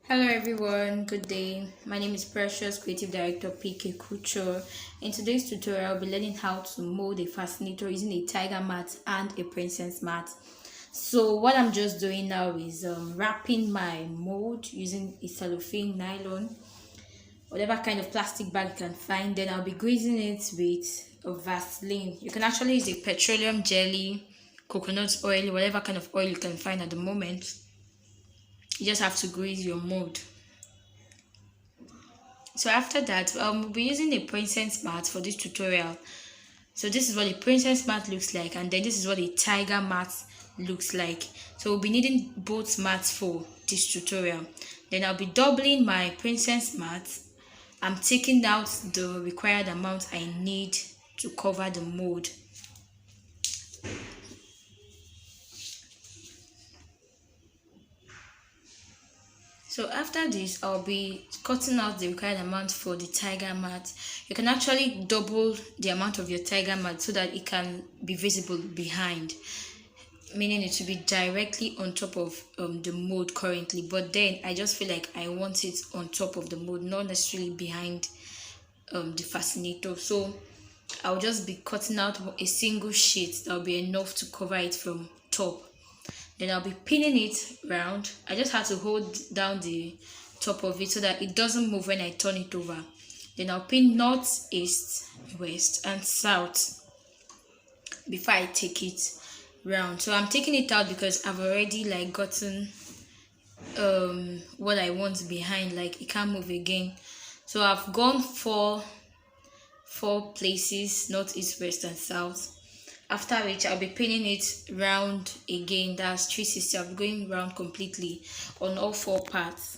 Hello everyone, good day. My name is Precious, Creative Director PK Couture. In today's tutorial, I'll be learning how to mold a fascinator using a tiger mat and a princess mat. So what I'm just doing now is wrapping my mold using a cellophane, nylon, whatever kind of plastic bag you can find. Then I'll be greasing it with a Vaseline. You can actually use a petroleum jelly, coconut oil, whatever kind of oil you can find at the moment. You just have to grease your mold. So after that, we'll be using a princess mat for this tutorial. So this is what a princess mat looks like, and then this is what a tiger mat looks like. So we'll be needing both mats for this tutorial. Then I'll be doubling my princess mat. I'm taking out the required amount I need to cover the mold. So after this, I'll be cutting out the required amount for the tiger mat. You can actually double the amount of your tiger mat so that it can be visible behind, meaning it will be directly on top of the mold currently. But then I just feel like I want it on top of the mold, not necessarily behind the fascinator. So I'll just be cutting out a single sheet that will be enough to cover it from top. Then I'll be pinning it round. I just have to hold down the top of it so that it doesn't move when I turn it over. Then I'll pin north, east, west, and south before I take it round. So I'm taking it out because I've already gotten what I want behind, like it can't move again. So I've gone four places: north, east, west, and south. After which I'll be pinning it round again. That's 360. I'll be going round completely on all four parts.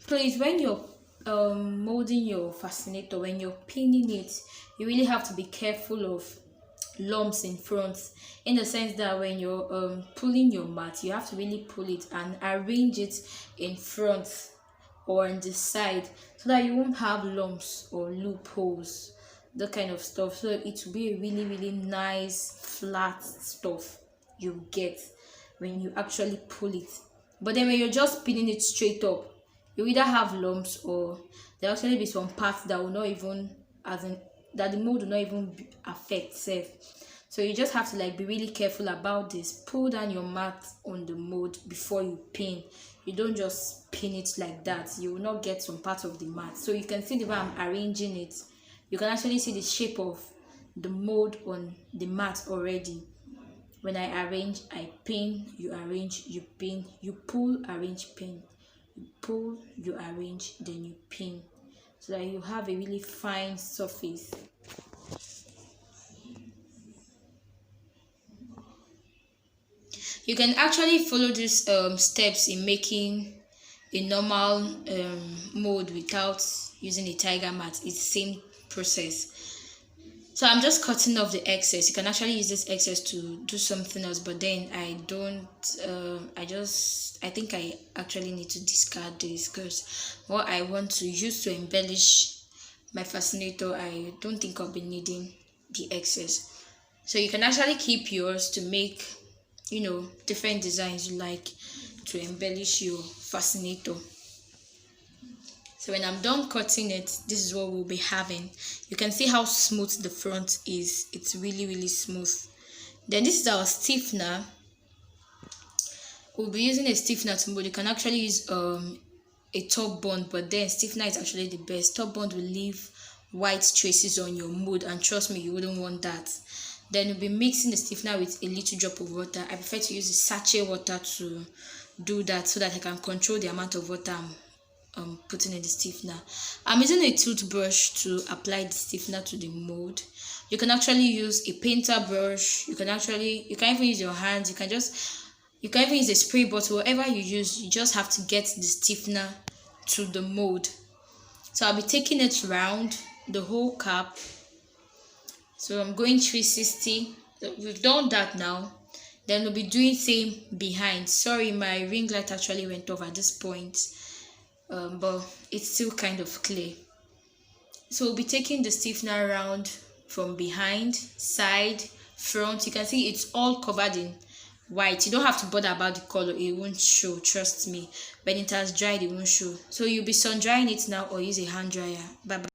Please, when you're molding your fascinator, when you're pinning it, you really have to be careful of lumps in front, in the sense that when you're pulling your mat, you have to really pull it and arrange it in front or on the side so that you won't have lumps or loopholes, that kind of stuff. So it will be a really nice flat stuff you get when you actually pull it. But then when you're just pinning it straight up, you either have lumps or there actually be some parts that will not even, as in that the mold will not even affect self. So you just have to be really careful about this. Pull down your mat on the mold before you pin. You don't just pin it like that. You will not get some part of the mat. So you can see the way I'm arranging it. You can actually see the shape of the mold on the mat already. When I arrange, I pin, you arrange, you pin, you pull, arrange, pin. You pull, you arrange, then you pin. So that you have a really fine surface. You can actually follow these steps in making a normal mold without using a tiger mat. It's the same process. So I'm just cutting off the excess. You can actually use this excess to do something else, but then I don't. I think I actually need to discard this because what I want to use to embellish my fascinator, I don't think I'll be needing the excess. So you can actually keep yours to make, different designs you like to embellish your fascinator. So when I'm done cutting it, this is what we'll be having. You can see how smooth the front is. It's really smooth. Then this is our stiffener. We'll be using a stiffener to mold. You can actually use a top bond, but then stiffener is actually the best. Top bond will leave white traces on your mold, and trust me, you wouldn't want that. Then we'll be mixing the stiffener with a little drop of water. I prefer to use the sachet water to do that so that I can control the amount of water I'm putting in the stiffener. I'm using a toothbrush to apply the stiffener to the mold. You can actually use a painter brush. You can even use your hands. You can even use a spray bottle. Whatever you use, you just have to get the stiffener to the mold. So I'll be taking it round the whole cap. So I'm going 360. We've done that now. Then we'll be doing same behind. Sorry, my ring light actually went off at this point. But it's still kind of clear. So we'll be taking the stiffener around from behind, side, front. You can see it's all covered in white. You don't have to bother about the color, it won't show, trust me. When it has dried, it won't show. So you'll be sun drying it now or use a hand dryer. Bye bye.